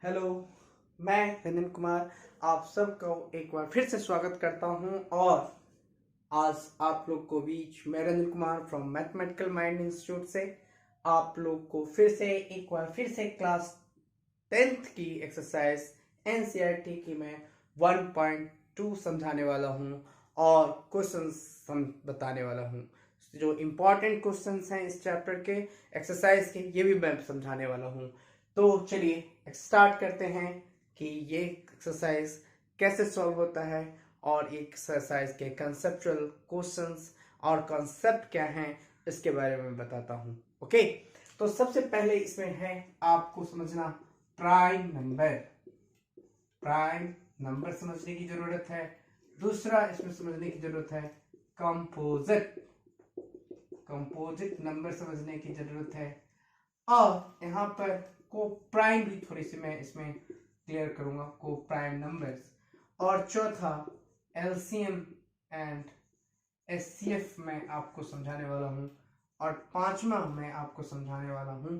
Hello, मैं रंजन कुमार आप सबको एक बार फिर से स्वागत करता हूं। और आज आप लोग को बीच मैं Ranjan Kumar from mathematical mind institute से आप लोग को फिर से एक बार फिर से क्लास 10th की एक्सरसाइज एनसीईआरटी की मैं 1.2 समझाने वाला हूं और क्वेश्चंस बताने वाला हूं। जो इम्पोर्टेंट क्वेश्चंस हैं इस चैप्टर के एक्सरसाइज के ये भी मैं समझाने वाला हूं। तो चलिए स्टार्ट करते हैं कि ये एक्सरसाइज कैसे सॉल्व होता है और एक एक्सरसाइज के कंसेप्चुअल क्वेश्चंस और कॉन्सेप्ट क्या हैं इसके बारे में बताता हूं। ओके, तो सबसे पहले इसमें है आपको समझना प्राइम नंबर समझने की जरूरत है। दूसरा इसमें समझने की जरूरत है कंपोजिट नंबर समझने की जरूरत है। और यहाँ पर को प्राइम भी थोड़ी सी मैं इसमें क्लियर करूंगा, को प्राइम नंबर्स। और चौथा एलसीएम एंड एचसीएफ मैं आपको समझाने वाला हूं। और पांचवा मैं आपको समझाने वाला हूं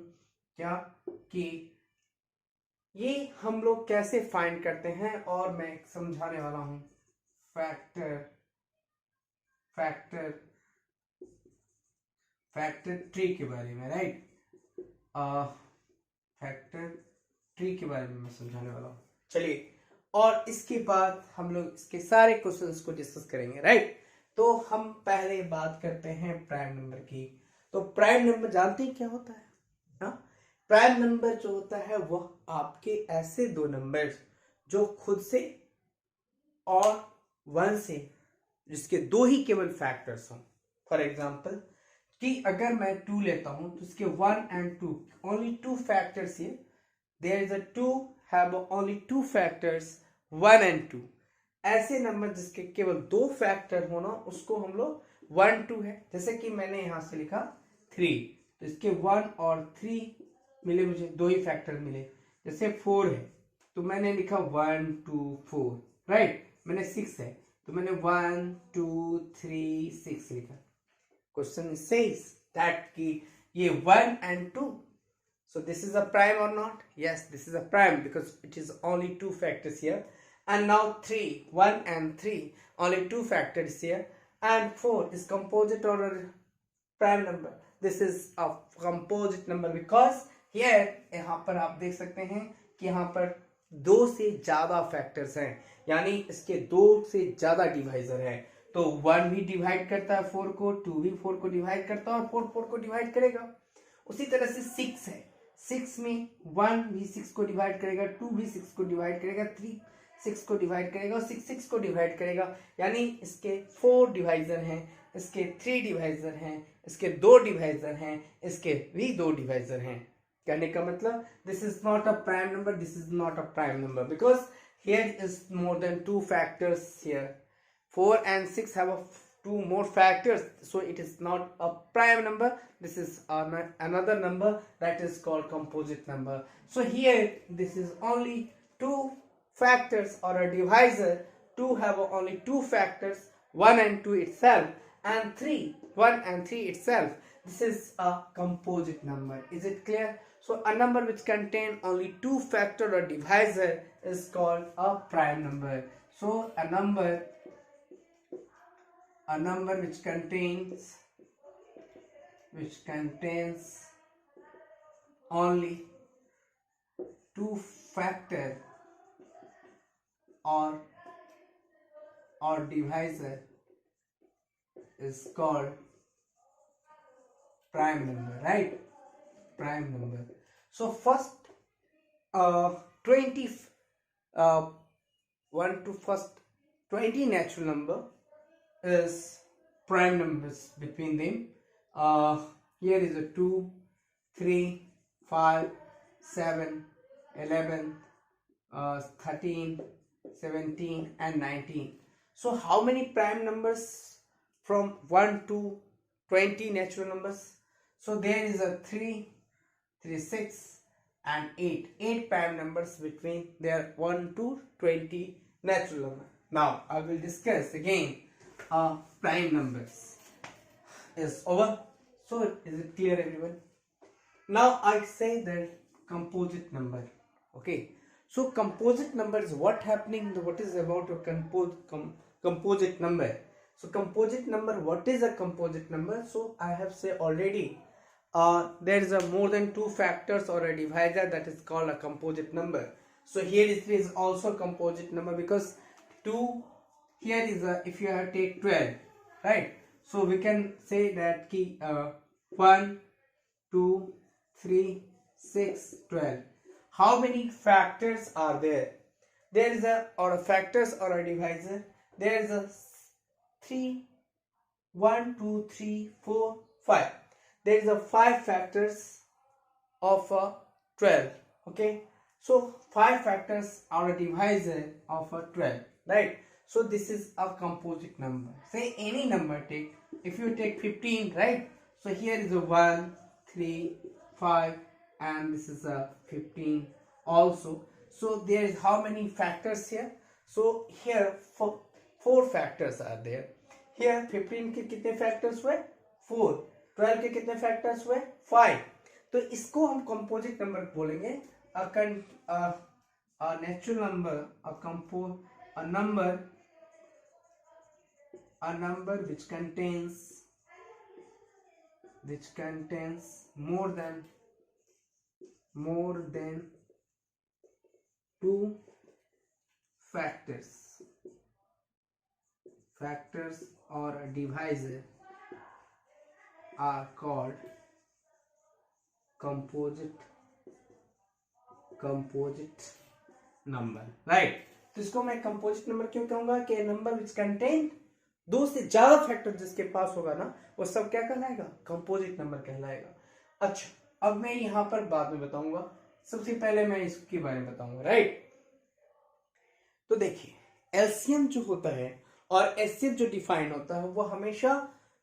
क्या कि ये हम लोग कैसे फाइंड करते हैं। और मैं समझाने वाला हूं फैक्टर ट्री के बारे में, राइट। फैक्टर ट्री के बारे में मैं समझाने वाला हूँ। चलिए, और इसके बाद हम लोग इसके सारे क्वेश्चंस को डिस्कस करेंगे, राइट। तो हम पहले बात करते हैं प्राइम नंबर की। तो प्राइम नंबर जानते हैं क्या होता है? हाँ, प्राइम नंबर जो होता है वह आपके ऐसे दो नंबर जो खुद से और वन से जिसके दो ही केवल फैक्टर्स हों। फॉर एग्जाम्पल कि अगर मैं 2 लेता हूं तो इसके 1 and 2 only two factors here. There is a 2 have only two factors 1 and 2। ऐसे नंबर जिसके केवल दो फैक्टर होना उसको हम लोग 1 2 है। जैसे कि मैंने यहां से लिखा 3, तो इसके 1 और 3 मिले, मुझे दो ही फैक्टर मिले। जैसे 4 है तो मैंने लिखा 1 2 4, राइट। मैंने 6 है तो मैंने 1 2 3 6 लिखा। क्वेश्चन सेज दैट कि ये 1 and 2, so this is a prime or not? Yes, this is a prime because it is only two factors here. And now 3, 1 and 3, only two factors here. And 4 is composite or a prime number. This is a composite number because here यहाँ पर आप देख सकते हैं कि यहाँ पर दो से ज्यादा फैक्टर्स हैं, यानी इसके दो से ज्यादा डिवाइजर हैं। तो 1 भी डिवाइड करता है 4 को, 2 भी 4 को डिवाइड करता है और 4 4 को डिवाइड करेगा। उसी तरह से 6 है, 6 में 1 भी 6 को डिवाइड करेगा, 2 भी 6 को डिवाइड करेगा, 3 6 को डिवाइड करेगा और 6 6 को डिवाइड करेगा। यानी इसके 4 डिवाइजर हैं, इसके 3 डिवाइजर हैं, इसके 2 डिवाइजर हैं, इसके भी 2 डिवाइजर हैं। कहने का मतलब this is not a prime number, this is not a prime number because here is more than to factors here. 4 and 6 have two more factors, so it is not a prime number. This is another number that is called composite number. So here this is only two factors or a divisor. 2 have only two factors, 1 and 2 itself, and 3 1 and 3 itself. This is a composite number. Is it clear? So a number which contain only two factor or divisor is called a prime number. So a number which contains only two factor or divisor is called prime number, right? Prime number. So first 20 1 to first 20 natural number is prime numbers between them. Here is a 2 3 5 7 11 13 17 and 19. So how many prime numbers from 1 to 20 natural numbers? So there is a 3 6 and 8 prime numbers between their 1 to 20 natural number. Now I will discuss again prime numbers is over. So is it clear everyone? Now I say that composite number. Okay, So composite numbers, what happening, what is about a composite number. So composite number, what is a composite number? So I have said already, there is a more than two factors or a divisor, that is called a composite number. So here is also composite number, because 2 here is a, if you have take 12, right? So we can say that key 1 2 3 6 12. How many factors are there? There is a, or a factors or a divisor, there is a 3 1 2 3 4 5. There is a 5 factors of a 12. Okay, so 5 factors are a divisor of a 12, right? So this is a composite number. Say any number, take, if you take 15, right? So here is a 1 3 5, and this is a 15 also. So there is how many factors here? So here four factors are there. Here 15 के कितने factors हुए? 4. 12 के कितने factors हुए? 5. तो इसको हम composite number बोलेंगे. A natural number, a number which contains more than two factors or a divisor are called composite number, right? तो इसको मैं composite number क्यों कहूंगा कि number which contain दो से ज्यादा फैक्टर जिसके पास होगा ना, वो सब क्या कहलाएगा? कंपोजिट नंबर कहलाएगा. अच्छा, अब मैं यहां पर बाद में बताऊंगा, सबसे पहले मैं इसके बारे में बताऊंगा, राइट? तो देखिए, एलसीएम जो होता है और एचसीएफ जो डिफाइन होता है, वो हमेशा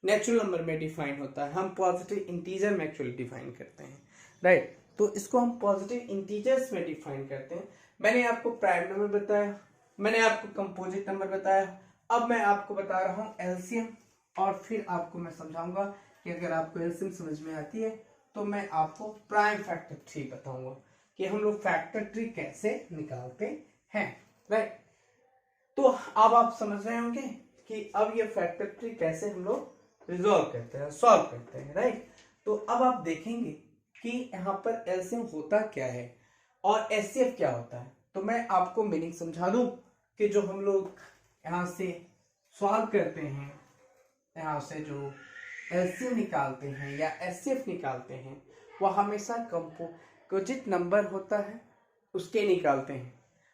नेचुरल नंबर में डिफाइन होता है. हम पॉजिटिव इंटीजर में एक्चुअली डिफाइन करते हैं, राइट? तो इसको हम पॉजिटिव इंटीजर्स में डिफाइन करते हैं. मैंने आपको प्राइम नंबर बताया, मैंने आपको कंपोजिट नंबर बताया. अब मैं आपको बता रहा हूं एलसीएम, और फिर आपको मैं समझाऊंगा कि अगर आपको एलसीएम समझ में आती है तो मैं आपको प्राइम फैक्टर ट्री बताऊंगा कि हम लोग फैक्टर ट्री कैसे निकालते हैं, राइट? तो अब आप समझ रहे होंगे कि अब ये फैक्टर ट्री कैसे हम लोग रिजॉल्व करते हैं, सॉल्व करते हैं, राइट? तो अब आप देखेंगे कि यहाँ पर एलसीएम होता क्या है और एचसीएफ क्या होता है. तो मैं आपको मीनिंग समझा दूं कि जो हम लोग यहाँ से सॉल्व करते हैं, यहाँ से जो एलसीएम निकालते हैं या एचसीएफ निकालते हैं, वह हमेशा कंपोजिट नंबर होता है उसके निकालते हैं.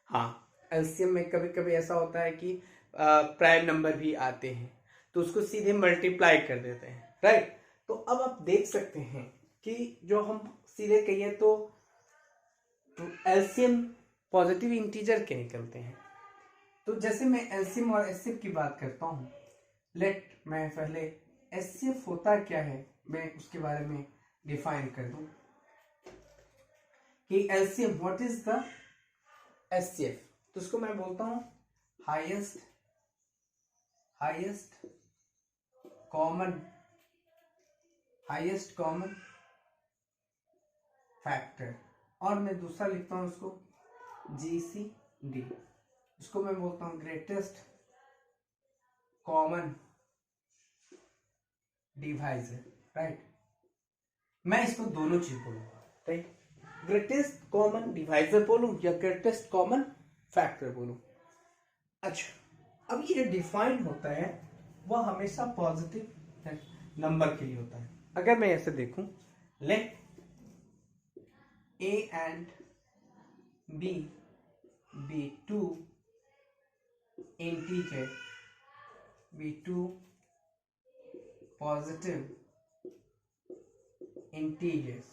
हाँ, एलसीएम में कभी कभी ऐसा होता है कि प्राइम नंबर भी आते हैं, तो उसको सीधे मल्टीप्लाई कर देते हैं, राइट? तो अब आप देख सकते हैं कि जो हम सीधे कहिए तो एलसीएम पॉजिटिव इंटीजर के निकलते हैं. तो जैसे मैं एलसीएम और एचसीएफ की बात करता हूं, मैं पहले एचसीएफ होता क्या है मैं उसके बारे में डिफाइन कर दूं कि LCM what is the HCF. तो उसको मैं बोलता हूं हाईएस्ट कॉमन फैक्टर, और मैं दूसरा लिखता हूं उसको जीसीडी. इसको मैं बोलता हूं ग्रेटेस्ट कॉमन डिवाइजर, राइट? मैं इसको दोनों चीज बोलूंगा, राइट? ग्रेटेस्ट कॉमन डिवाइजर बोलूं या ग्रेटेस्ट कॉमन फैक्टर बोलूं. अच्छा, अब ये डिफाइन होता है वह हमेशा पॉजिटिव नंबर के लिए होता है. अगर मैं ऐसे देखूं, let A and B be two positive integers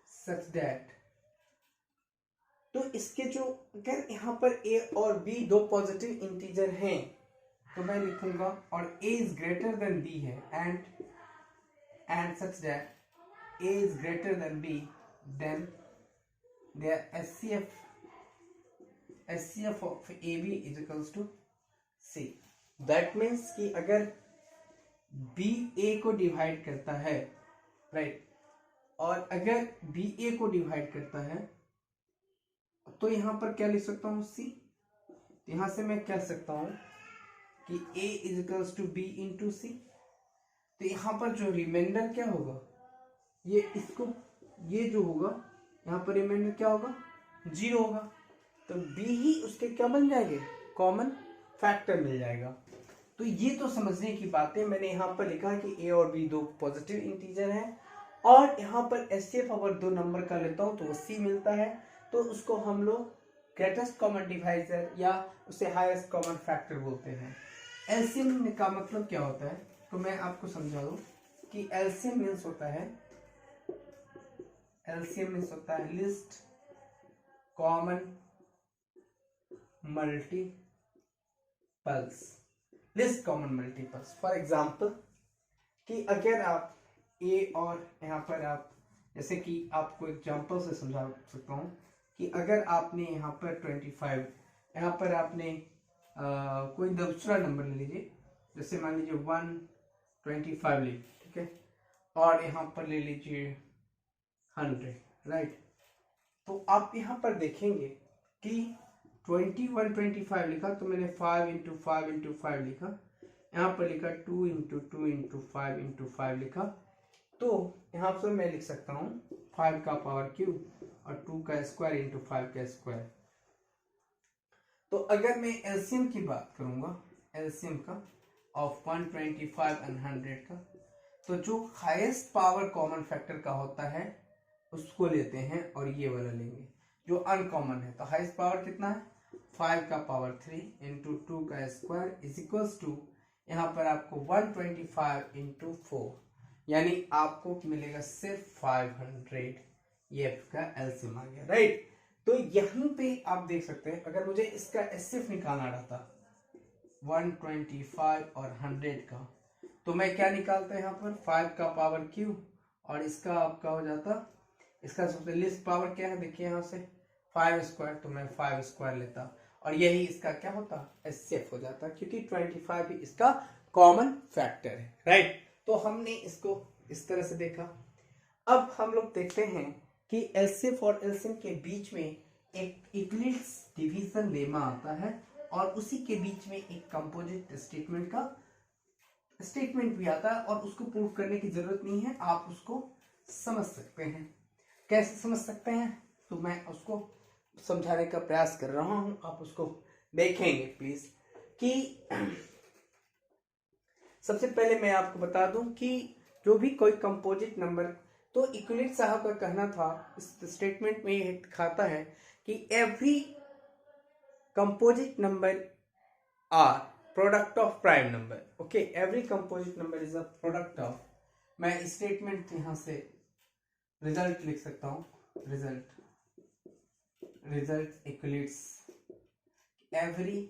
such that, तो इसके जो अगर यहाँ पर a और b दो पॉजिटिव इंटीजर हैं तो मैं लिखूंगा और a is greater than b है and such that a is greater than b, then their HCF of AB is equals to C. That means कि अगर B A को डिवाइड करता है, राइट, और अगर B A को डिवाइड करता है तो यहाँ पर क्या लिख सकता हूँ सी। यहाँ से मैं कह सकता हूँ कि a is equals to B into C. तो यहाँ पर जो रिमाइंडर क्या होगा, ये जो होगा यहाँ पर रिमाइंडर क्या होगा, 0 होगा। तो b ही उसके क्या बन जाएंगे, कॉमन फैक्टर मिल जाएगा। तो ये तो समझने की बात है। मैंने यहाँ पर लिखा कि a और b दो पॉजिटिव इंटीजर हैं, और यहाँ पर एचसीएफ अगर दो नंबर का लेता हूँ तो वो c मिलता है, तो उसको हम लोग ग्रेटेस्ट कॉमन डिवाइजर या उसे हाईएस्ट कॉमन फैक्टर बोलते हैं। एलसीएम का मतलब क्या होता है, तो मैं आपको समझा दूं कि एलसीएम मीन्स होता है list common multiples. For example कि अगर आप ए और यहाँ पर आप, जैसे कि आपको एग्जांपल से समझा सकता हूँ कि अगर आपने यहाँ पर 25, यहाँ पर आपने कोई दूसरा नंबर ले लीजिए, जैसे मान लीजिए 125 ले, ठीक है, और यहाँ पर ले लीजिए 100, राइट। तो आप यहाँ पर देखेंगे कि 2125 लिखा तो मैंने 5 इंटू 5 इंटू 5 लिखा, यहाँ पर लिखा 2 इंटू 2 इंटू 5 इंटू 5 लिखा। तो यहाँ पर मैं लिख सकता हूँ 5 का पावर क्यूब और 2 का स्क्वायर इंटू 5 का स्क्वायर। तो अगर मैं एलसीएम की बात करूंगा, एलसीएम का ऑफ 125 एंड 100 का, तो जो हाईएस्ट पावर कॉमन फैक्टर का होता है उसको लेते हैं और ये वाला लेंगे जो अनकॉमन है। तो हाईएस्ट पावर कितना है, 5 का पावर 3 इंटू 2 का स्क्वायर इज इक्वल्स टू, यहाँ पर आपको 125 इंटू 4, यानी आपको मिलेगा सिर्फ 500। ये आपका एलसीएम आ गया, राइट। तो यहीं पे आप देख सकते हैं, अगर मुझे इसका एचसीएफ निकालना रहता 125 और 100 का, तो मैं क्या निकालता यहाँ पर 5 का पावर क्यूब, और इसका आपका हो जाता, इसका सबसे लिस्ट पावर क्या है देखिए यहाँ से 5 स्क्वायर, तो मैं 5 स्क्वायर लेता और यही इसका क्या होता, एचसीएफ हो जाता, क्योंकि 25 ही इसका कॉमन फैक्टर है, राइट। तो हमने इसको इस तरह से देखा। अब हम लोग देखते हैं कि एलसीएफ और एलसीएम के बीच में एक यूक्लिड्स डिवीजन लेमा आता है, और उसी के बीच में एक कंपोजिट स्टेटमेंट का स्टेटमेंट भी आता है, और उसको प्रूव करने की जरूरत नहीं है, आप उसको समझ सकते हैं। कैसे समझ सकते हैं, तो मैं उसको समझाने का प्रयास कर रहा हूं, आप उसको देखेंगे प्लीज। कि सबसे पहले मैं आपको बता दूं कि जो भी कोई कंपोजिट नंबर, तो यूक्लिड साहब का कहना था इस स्टेटमेंट में ये दिखाता है कि every composite number are product of prime number. Okay, every composite number is a product of, मैं स्टेटमेंट यहां से रिजल्ट लिख सकता हूं, result equals every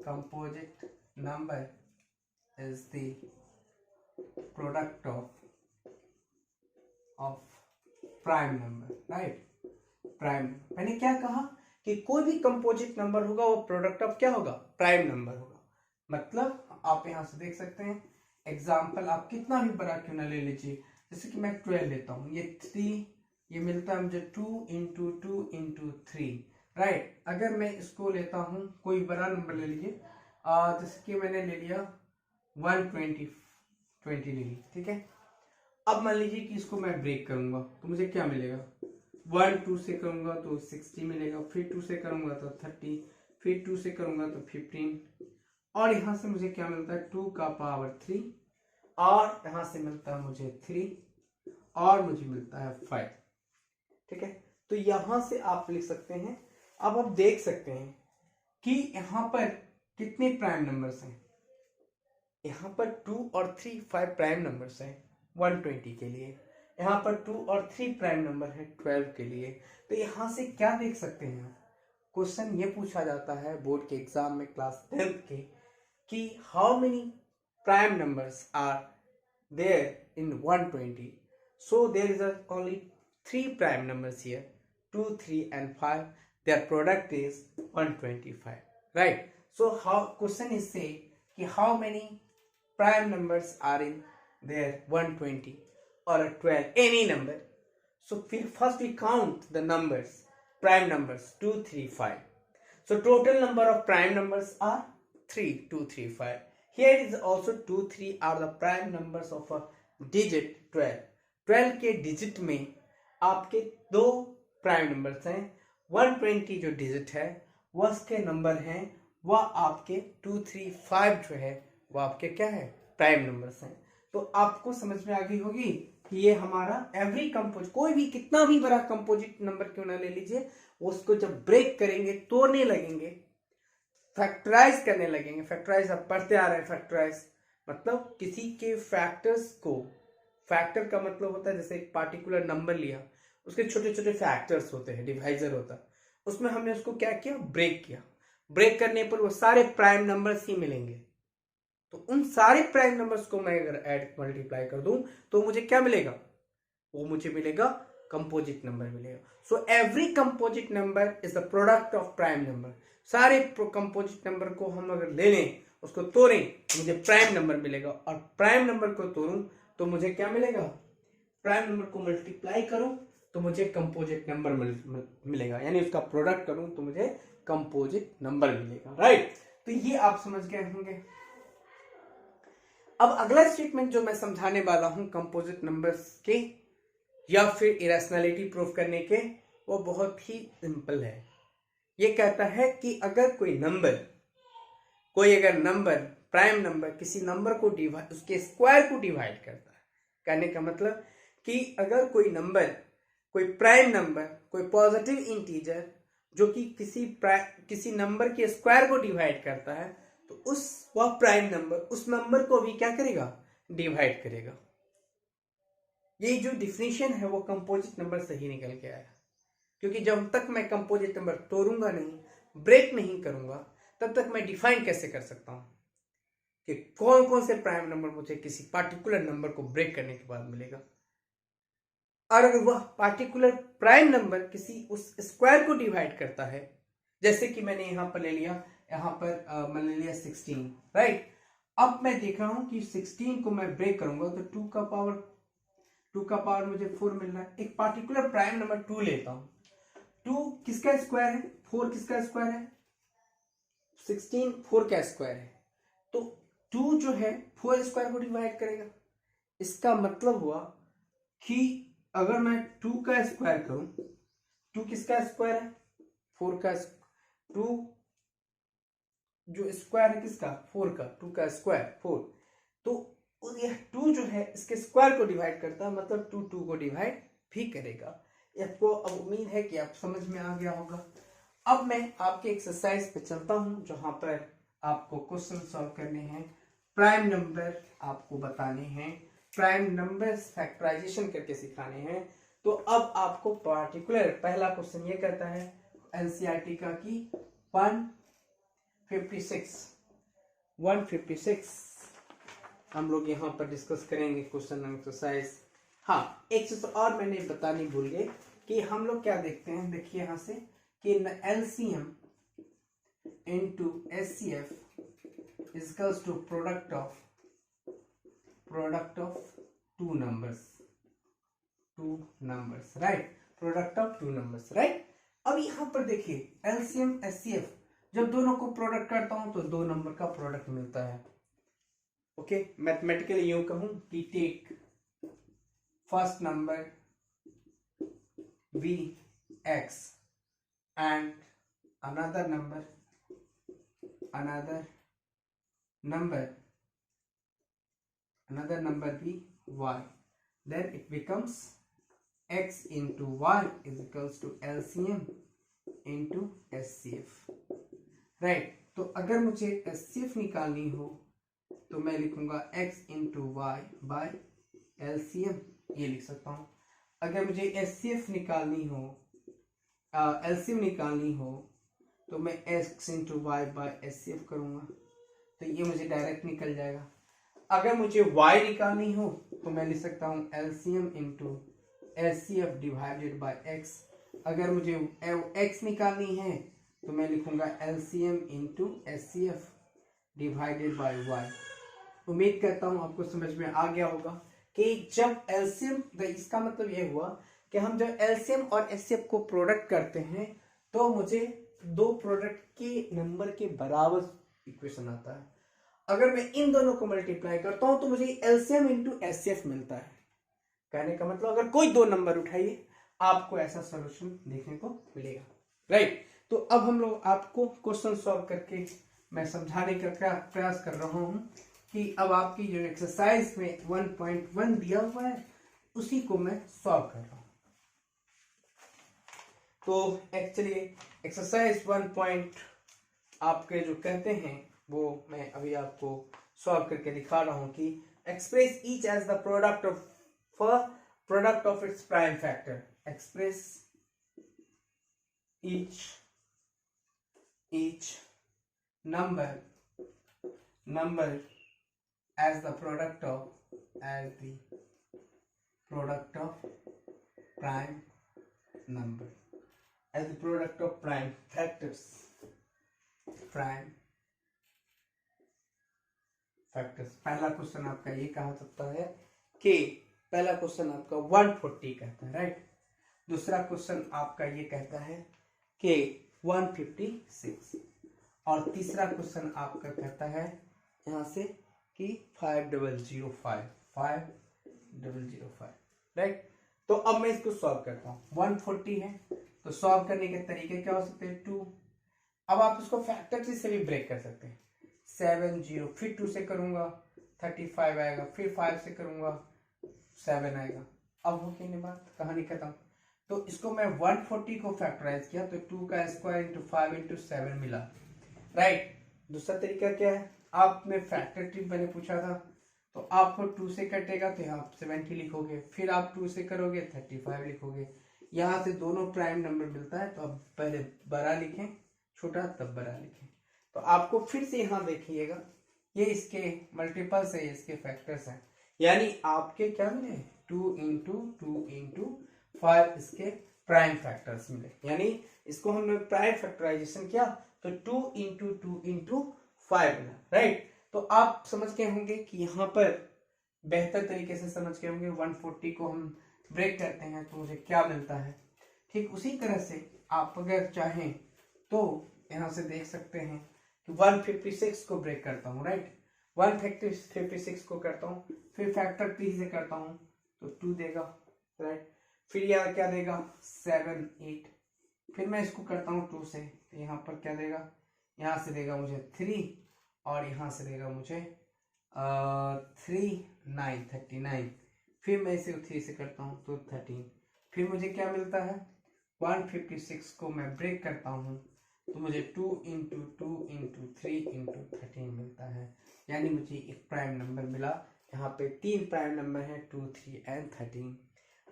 composite number is the product of prime number, right। Prime, मैंने क्या कहा कि कोई भी कंपोजिट नंबर होगा वो प्रोडक्ट ऑफ क्या होगा, प्राइम नंबर होगा। मतलब आप यहां से देख सकते हैं एग्जाम्पल, आप कितना भी बड़ा क्यों ना ले लीजिए, जैसे कि मैं 12 लेता हूं, ये 3, ये मिलता है मुझे 2 इंटू 2 इंटू 3, राइट। अगर मैं इसको लेता हूं, कोई बड़ा नंबर ले लीजिए, जैसे कि मैंने ले लिया 120 ले ली, ठीक है। अब मान लीजिए कि इसको मैं ब्रेक करूंगा तो मुझे क्या मिलेगा, 1 2 से करूंगा तो 60 मिलेगा, फिर 2 से करूंगा तो 30, फिर 2 से करूंगा तो 15, और यहां से मुझे क्या मिलता है 2 का पावर 3, और यहां से मिलता है मुझे 3, और मुझे मिलता है 5, ठीक है। तो यहां से आप लिख सकते हैं। अब आप देख सकते हैं कि यहां पर कितने प्राइम नंबर्स हैं, यहां पर 2 और 3 5 प्राइम नंबर्स हैं 120 के लिए, यहां पर 2 और 3 प्राइम नंबर है 12 के लिए। तो यहां से क्या देख सकते हैं, क्वेश्चन ये पूछा जाता है बोर्ड के एग्जाम में क्लास 10th के, कि how many prime numbers are there in 120। So there is only 3 prime numbers here, 2 3 and 5, their product is 125, right। So how question is saying कि how many prime numbers are in there 120 or 12, any number, So first we count the numbers, prime numbers 2, 3, 5. So total number of prime numbers are 3, 2, 3, 5. Here is also 2, 3 are the prime numbers of a digit 12. 12 के digit में आपके दो prime numbers हैं. 120 जो digit है वह उसके number हैं, वह आपके 2, 3, 5 जो है वह आपके क्या है, प्राइम नंबर्स हैं. तो आपको समझ में आ गई होगी कि ये हमारा एवरी कंपोज, कोई भी कितना भी बड़ा कंपोजिट नंबर क्यों ना ले लीजिए, उसको जब ब्रेक करेंगे, तोड़ने लगेंगे, फैक्टराइज करने लगेंगे. फैक्टराइज आप पढ़ते आ रहे हैं. फैक्टराइज मतलब किसी के फैक्टर्स को, फैक्टर का मतलब होता है जैसे एक पार्टिकुलर नंबर लिया, उसके छोटे छोटे फैक्टर्स होते हैं, डिवाइजर होता है, उसमें हमने उसको क्या किया, ब्रेक किया. ब्रेक करने पर वो सारे प्राइम नंबर्स ही मिलेंगे. तो उन सारे प्राइम नंबर्स को मैं अगर ऐड मल्टीप्लाई कर दूं तो मुझे क्या मिलेगा, वो मुझे मिलेगा कंपोजिट नंबर मिलेगा. So every composite number is the product of prime number. सारे कंपोजिट नंबर को हम अगर ले लें, उसको तोड़ें तो मुझे प्राइम नंबर मिलेगा, और प्राइम नंबर को तोड़ूं तो मुझे क्या मिलेगा, प्राइम नंबर को मल्टीप्लाई करूं तो मुझे कंपोजिट नंबर मिलेगा, यानी उसका प्रोडक्ट करूं तो मुझे कंपोजिट नंबर मिलेगा. राइट. तो ये आप समझ गए होंगे. अब अगला स्टेटमेंट जो मैं समझाने वाला हूं कंपोजिट नंबर्स के या फिर इरेशनैलिटी प्रूफ करने के, वो बहुत ही सिंपल है. ये कहता है कि अगर कोई नंबर प्राइम नंबर किसी नंबर को डिवाइड, उसके स्क्वायर को डिवाइड करता है, कहने का मतलब कि अगर कोई नंबर, कोई प्राइम नंबर, कोई पॉजिटिव इंटीजर जो कि किसी नंबर के स्क्वायर को डिवाइड करता है, तो वह प्राइम नंबर उस नंबर को भी क्या करेगा, डिवाइड करेगा. ये जो डिफिनीशन है वो कंपोजिट नंबर से ही निकल के आया, क्योंकि जब तक मैं कंपोजिट नंबर तोड़ूंगा नहीं, ब्रेक नहीं करूंगा, तब तक मैं डिफाइन कैसे कर सकता हूं कि कौन कौन से प्राइम नंबर मुझे किसी पार्टिकुलर नंबर को ब्रेक करने के बाद मिलेगा. और अगर वह पार्टिकुलर प्राइम नंबर किसी उस स्क्वायर को डिवाइड करता है, जैसे कि मैंने यहां पर ले लिया, यहां पर मैंने ले लिया 16. राइट. अब मैं देख रहा हूं कि 16 को मैं ब्रेक करूंगा तो 2 का पावर मुझे 4 मिल रहा है. एक पार्टिकुलर प्राइम नंबर 2 लेता हूं. 2 किसका स्क्वायर है, 4 किसका स्क्वायर है, 16 4 का स्क्वायर है. तो 2 जो है 4 स्क्वायर को डिवाइड करेगा. इसका मतलब हुआ कि अगर मैं 2 का स्क्वायर करूं, 2 किसका स्क्वायर है, 4 का. 2 जो स्क्वायर है किसका, 4 का, 2 का स्क्वायर 4. तो यह 2 जो है इसके स्क्वायर को डिवाइड करता है, मतलब 2 को डिवाइड भी करेगा. आपको अब उम्मीद है कि आप समझ में आ गया होगा. अब मैं आपके एक्सरसाइज पे चलता हूं जहां पर आपको क्वेश्चन सॉल्व करने हैं, प्राइम नंबर आपको बताने हैं, प्राइम नंबर्स फैक्टराइजेशन करके सिखाने हैं. तो अब आपको पार्टिकुलर पहला क्वेश्चन ये कहता है एनसीईआरटी का कि 156 हम लोग यहाँ पर डिस्कस करेंगे क्वेश्चन एक्सरसाइज. हाँ, एक चीज और मैंने बतानी भूल गई कि हम लोग क्या देखते हैं, देखिए यहाँ से कि LCM into HCF is equals to product of two numbers. Right. Product of two numbers. Right. अब यहाँ पर देखिए एलसीएम एचसीएफ, जब दोनों को प्रोडक्ट करता हूं तो 2 नंबर का प्रोडक्ट मिलता है. ओके. मैथमेटिकली यूं कहूं कि take first number Vx and another number Vy, then it becomes x into y is equals to LCM into SCF. Right. तो अगर मुझे SCF निकालनी हो तो मैं लिखूंगा x into y by LCM, ये लिख सकता हूं. अगर मुझे SCF निकालनी हो, LCM निकालनी हो तो मैं x into y by SCF करूंगा, तो ये मुझे डायरेक्ट निकल जाएगा. अगर मुझे y निकालनी हो तो मैं लिख सकता हूँ LCM into SCF divided by x. अगर मुझे x निकालनी है तो मैं लिखूंगा LCM into SCF divided by y. उम्मीद करता हूँ आपको समझ में आ गया होगा कि जब LCM, इसका मतलब यह हुआ कि हम जब एलसीएम और एचसीएफ को प्रोडक्ट करते हैं तो मुझे दो प्रोडक्ट के नंबर के बराबर इक्वेशन आता है। अगर मैं इन दोनों को मल्टीप्लाई करता हूं तो मुझे एलसीएम इंटू एचसीएफ मिलता है। कहने का मतलब अगर कोई दो नंबर उठाइए आपको ऐसा सॉल्यूशन देखने को मिलेगा, राइट। तो अब हम लोग आपको क्वेश्चन सॉल्व करके मैं समझाने का प्रयास कर रहा हूं कि अब आपकी जो एक्सरसाइज में 1.1 दिया हुआ है उसी को मैं सॉल्व कर रहा हूं। तो एक्चुअली एक्सरसाइज 1. आपके जो कहते हैं वो मैं अभी आपको सॉल्व करके दिखा रहा हूं कि express each as the product of its prime factor. Express each number as the product of prime number, as the product of prime factors. पहला क्वेश्चन आपका ये कहा सकता है कि पहला क्वेश्चन आपका 140 कहता है, राइट। दूसरा क्वेश्चन आपका ये कहता है कि 156 और तीसरा क्वेश्चन आपका कहता है यहाँ से कि 5005, राइट। तो अब मैं इसको सॉल्व करता हूँ। 140 है तो सॉल्व करने के तरीके क्या हो सकते हैं? 2। अब आप इसको फैक्टर से भी ब्रेक कर सकते हैं। 70 फिर 2 से करूंगा 35 आएगा, फिर 5 से करूंगा 7 आएगा। अब वो कहने बात कहानी खत्म। तो इसको मैं 140 को फैक्टराइज किया तो 2 का स्क्वायर इंटू 5 इंटू 7 मिला, राइट। दूसरा तरीका क्या है? आप में फैक्टर ट्रिक मैंने पूछा था तो आपको 2 से कटेगा तो यहाँ 70 लिखोगे, फिर आप 2 से करोगे 35 लिखोगे। यहाँ से दोनों प्राइम नंबर मिलता है तो अब पहले बड़ा लिखें, छोटा तब बड़ा लिखें। तो आपको फिर से यहाँ देखिएगा ये इसके मल्टीपल्स है, इसके फैक्टर्स हैं, यानी आपके क्या मिले? 2 इंटू 5 इसके प्राइम फैक्टर्स मिले। यानी इसको हमने प्राइम फैक्टराइजेशन किया तो 2 इंटू 5 मिला, राइट। तो आप समझ गए होंगे कि यहाँ पर बेहतर तरीके से समझ गए होंगे 140 को हम ब्रेक करते हैं तो मुझे क्या मिलता है। ठीक उसी तरह से आप अगर चाहें तो यहाँ से देख सकते हैं कि 156 को ब्रेक करता हूँ, राइट। 156 को करता हूँ, फिर फैक्टर 3 से करता हूँ तो 2 देगा, राइट। फिर यहाँ क्या देगा? 7 8। फिर मैं इसको करता हूँ 2 से तो यहाँ पर क्या देगा? यहाँ से देगा मुझे 3 और यहाँ से देगा मुझे 3 9 39। फिर मैं इसे 3 से करता हूँ तो 13। फिर मुझे क्या मिलता है? 156 को मैं ब्रेक करता हूँ तो मुझे 2 इंटू 3 इंटू 13 मिलता है। यानी मुझे एक प्राइम नंबर मिला। यहाँ पे 3 प्राइम नंबर है 2 3 एंड 13।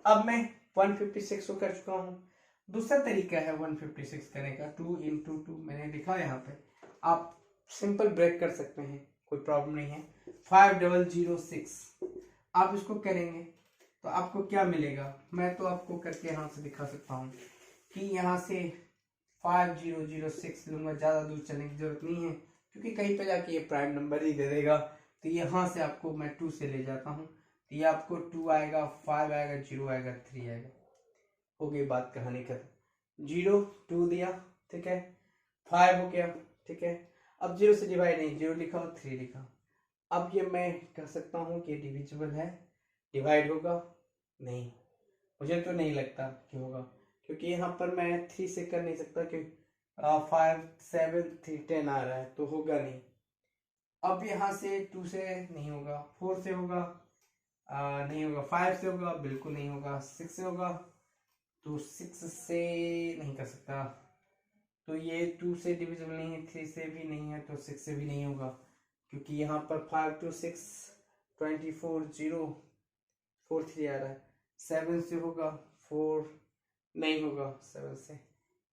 अब मैं 156 को कर चुका हूँ। दूसरा तरीका है 156 करने का, 2 इंटू 2 मैंने लिखा यहाँ पे, आप सिंपल ब्रेक कर सकते हैं, कोई प्रॉब्लम नहीं है। 5006 आप इसको करेंगे तो आपको क्या मिलेगा? मैं तो आपको करके यहाँ से दिखा सकता हूँ कि यहाँ से 5006 लूंगा, ज़्यादा दूर चलने की जरूरत नहीं है क्योंकि कहीं पे जाके ये प्राइम नंबर ही दे देगा। तो यहाँ से आपको मैं 2 से ले जाता हूँ तो ये आपको 2 आएगा, 5 आएगा, 0 आएगा, 3 आएगा। हो गई बात, कहानी खत्म। 0 2 दिया, ठीक है, 5 हो गया, ठीक है। अब 0 से डिवाइड नहीं, 0 लिखा और 3 लिखा। अब ये मैं कह सकता हूँ कि डिविजिबल है, डिवाइड होगा नहीं, मुझे तो नहीं लगता कि होगा क्योंकि यहाँ पर मैं 3 से कर नहीं सकता कि 5 7 3 10 आ रहा है तो होगा नहीं। अब यहाँ से 2 से नहीं होगा, 4 से होगा नहीं होगा, 5 से होगा बिल्कुल नहीं होगा, 6 से होगा तो 6 से नहीं कर सकता, तो ये 2 से डिविजिबल नहीं है, 3 से भी नहीं है तो 6 से भी नहीं होगा क्योंकि यहाँ पर 5 2 6 24 0 4 3 आ रहा है। 7 से होगा 4 नहीं होगा, 7 से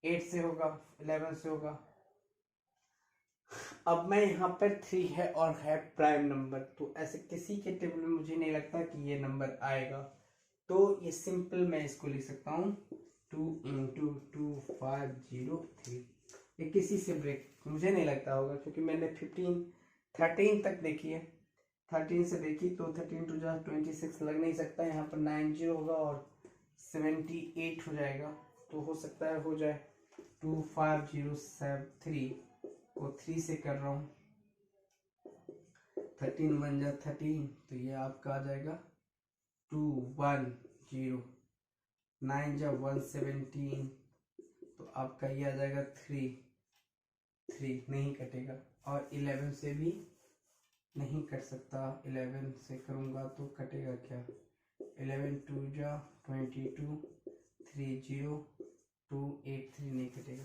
8 से होगा, 11 से होगा। अब मैं यहाँ पर 3 है और है प्राइम नंबर, तो ऐसे किसी के टेबल में मुझे नहीं लगता कि ये नंबर आएगा। तो ये सिंपल मैं इसको लिख सकता हूँ 2 इंटू 2 5 0 3। ये किसी से ब्रेक मुझे नहीं लगता होगा क्योंकि मैंने 13 तक देखी है, 13 से देखी तो 13 2 26 लग नहीं सकता। यहाँ पर 9 0 होगा और 78 हो जाएगा। तो हो सकता है हो जाए 25073 को 3 से कर रहा हूँ, 13 बन जा 13, तो ये आपका आ जाएगा 210, 9 जा 117, तो आपका ये आ जाएगा 3 नहीं कटेगा। और 11 से भी नहीं कट सकता, 11 से करूँगा तो कटेगा क्या, 11 2 जा 22, 30283 नहीं कटेगा।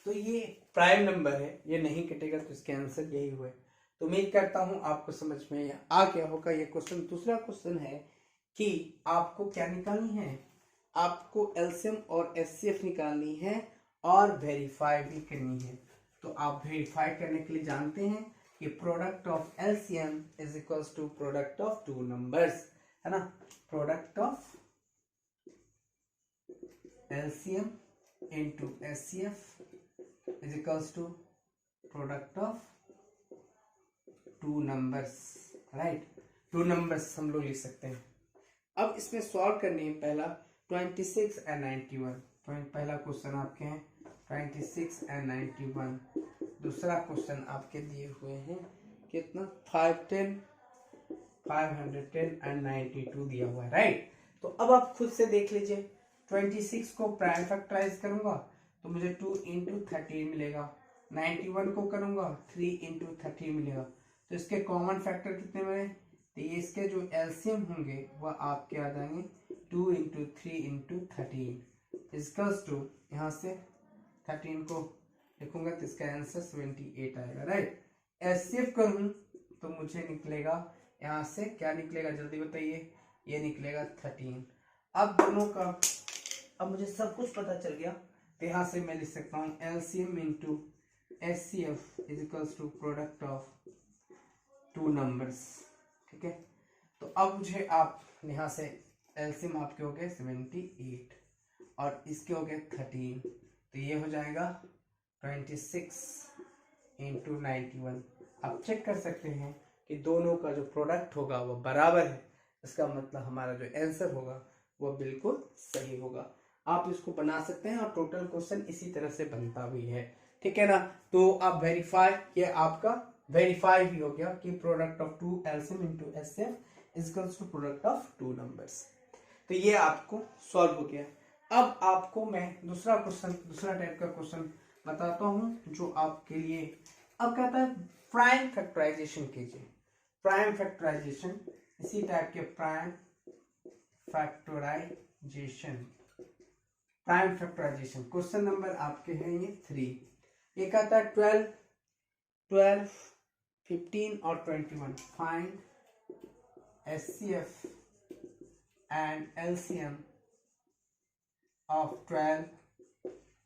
तो ये प्राइम नंबर है, ये नहीं कटेगा, तो इसके आंसर यही हुए। तो उम्मीद करता हूं आपको समझ में आ गया होगा ये क्वेश्चन। दूसरा क्वेश्चन है कि आपको क्या निकालनी है, आपको एलसीएम और एचसीएफ निकालनी है और वेरीफाई भी करनी है। तो आप वेरीफाई करने के लिए जानते हैं कि product of LCM is equals to product of two numbers, है ना। Product of LCM into HCF is equals to product of two numbers, right. Two numbers हम लोग लिख सकते हैं। अब इसमें सॉल्व करनी है पहला 26 and 91। पहला क्वेश्चन आपके हैं 26 and 91। दूसरा क्वेश्चन आपके दिए हुए हैं कितना 510, 510 and 92 दिया हुआ है, राइट। तो अब आप खुद से देख लीजिए, 26 को प्राइम फैक्टराइज करूंगा तो मुझे 2 इंटू 13 मिलेगा, 91 को करूंगा 3 इंटू 13 मिलेगा। तो इसके कॉमन फैक्टर कितने बने, तो ये इसके जो एलसीएम होंगे वह आपके आ जाएंगे 2 इंटू 3 इंटू 13 इजकल्स टू, यहाँ से 13 को लिखूंगा तो इसका आंसर 78 आएगा, राइट। एचसीएफ करूं तो मुझे निकलेगा यहाँ से क्या निकलेगा जल्दी बताइए, ये निकलेगा 13। अब दोनों का अब मुझे सब कुछ पता चल गया, तो यहाँ से मैं लिख सकता हूँ LCM into HCF is equals to product of two numbers, ठीक है। तो अब मुझे आप यहाँ से एलसीएम आपके हो गए 78 और इसके हो गए 13, तो ये हो जाएगा 26 इंटू 91। आप चेक कर सकते हैं कि दोनों का जो प्रोडक्ट होगा वो बराबर है, इसका मतलब हमारा जो आंसर होगा वो बिल्कुल सही होगा। आप इसको बना सकते हैं और टोटल क्वेश्चन इसी तरह से बनता भी है, ठीक है ना। तो आप वेरीफाई, ये आपका वेरीफाई भी हो गया कि product of two LCM into HCF is equals to product of two numbers. तो ये आपको सॉल्व हो गया। अब आपको मैं दूसरा टाइप का क्वेश्चन बताता हूं जो आपके लिए अब कहता है प्राइम फैक्टराइजेशन कीजिए। प्राइम फैक्टराइजेशन, इसी टाइप के prime factorisation, prime factorisation question number आपके हैं ये 3। ये कहता है 12, 15 और 21 find HCF and LCM of 12,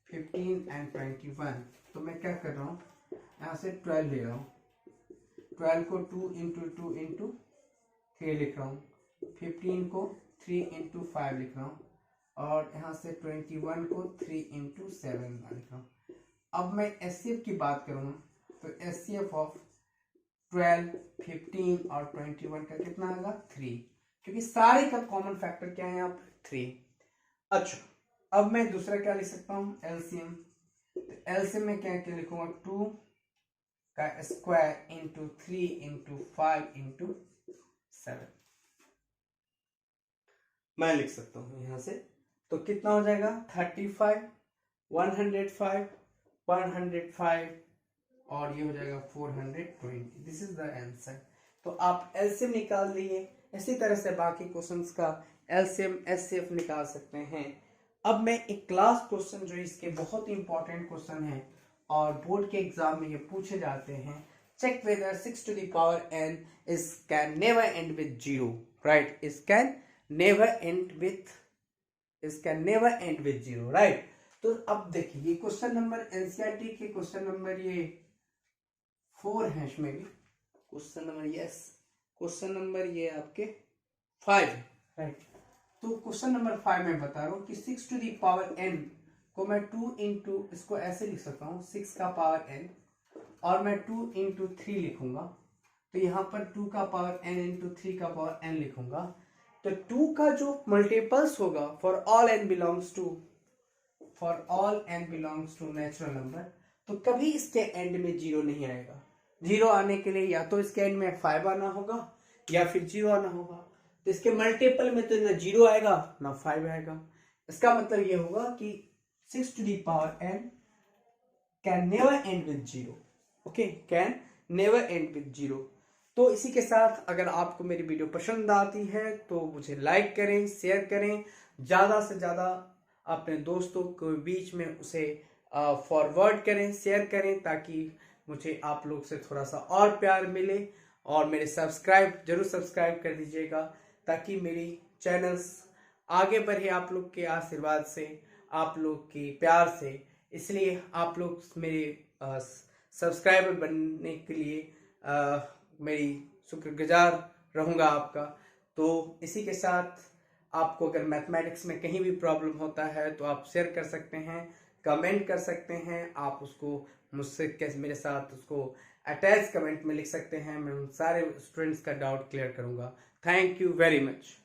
15 and 21। तो मैं क्या कर रहा हूँ, यहाँ से 12 ले रहा हूँ, 12 को 2 इंटू 2 इंटू 3 लिख रहा हूँ, 15 को 3 इंटू 5 लिख रहा हूँ और यहाँ से 21 को 3 इंटू 7 लिख रहा हूँ। अब मैं HCF की बात करूँ तो HCF ऑफ 12, 15 और 21 का कितना आएगा 3, क्योंकि सारे का कॉमन फैक्टर क्या है यहाँ पर 3। अच्छा, अब मैं दूसरा क्या लिख सकता हूँ LCM। तो LCM में क्या क्या लिखूंगा 2 का स्क्वायर इंटू 3 इंटू 5 इंटू 7 मैं लिख सकता हूँ यहाँ से। तो कितना हो जाएगा 35, 105, 105 और ये हो जाएगा 420। This is the answer. तो आप एलसीएम निकाल लिए, इसी तरह से बाकी क्वेश्चंस का एलसीएम एचसीएफ निकाल सकते हैं। अब मैं एक क्लास क्वेश्चन जो इसके बहुत ही इंपॉर्टेंट क्वेश्चन है और बोर्ड के एग्जाम में ये पूछे जाते हैं, check whether 6 to the power n is can never end with 0, right? Is can never end with 0, right? तो अब देखिए ये क्वेश्चन नंबर एनसीईआरटी के क्वेश्चन नंबर ये 4 है, इसमें भी क्वेश्चन नंबर ये आपके 5 है, राइट। तो क्वेश्चन नंबर 5 में बता रहा हूँ कि 6 to the power n को मैं 2 इंटू, इसको ऐसे लिख सकता हूँ 6 का पावर n और मैं 2 इंटू 3 लिखूंगा, तो यहाँ पर 2 का पावर n इंटू 3 का पावर n लिखूंगा। तो 2 का जो मल्टीपल्स होगा for all n belongs to natural number, तो कभी इसके एंड में 0 नहीं आएगा। 0 आने के लिए या तो इसके एंड में 5 आना होगा या फिर 0 आना होगा। तो इसके मल्टीपल में तो ना 0 आएगा ना 5 आएगा। इसका मतलब ये होगा कि 6 to the power n can never end with 0। Okay, can never and with 0। तो इसी के साथ अगर आपको मेरी वीडियो पसंद आती है तो मुझे लाइक करें, शेयर करें, ज़्यादा से ज़्यादा अपने दोस्तों के बीच में उसे फॉरवर्ड करें, शेयर करें, ताकि मुझे आप लोग से थोड़ा सा और प्यार मिले। और मेरे जरूर सब्सक्राइब कर दीजिएगा ताकि मेरी चैनल्स आगे बढ़े आप लोग के आशीर्वाद से, आप लोग के प्यार से। इसलिए आप लोग मेरे सब्सक्राइबर बनने के लिए मेरी शुक्रगुजार रहूँगा आपका। तो इसी के साथ आपको अगर मैथमेटिक्स में कहीं भी प्रॉब्लम होता है तो आप शेयर कर सकते हैं, कमेंट कर सकते हैं, आप उसको मुझसे कैसे मेरे साथ उसको अटैच कमेंट में लिख सकते हैं। मैं उन सारे स्टूडेंट्स का डाउट क्लियर करूँगा। Thank you very much.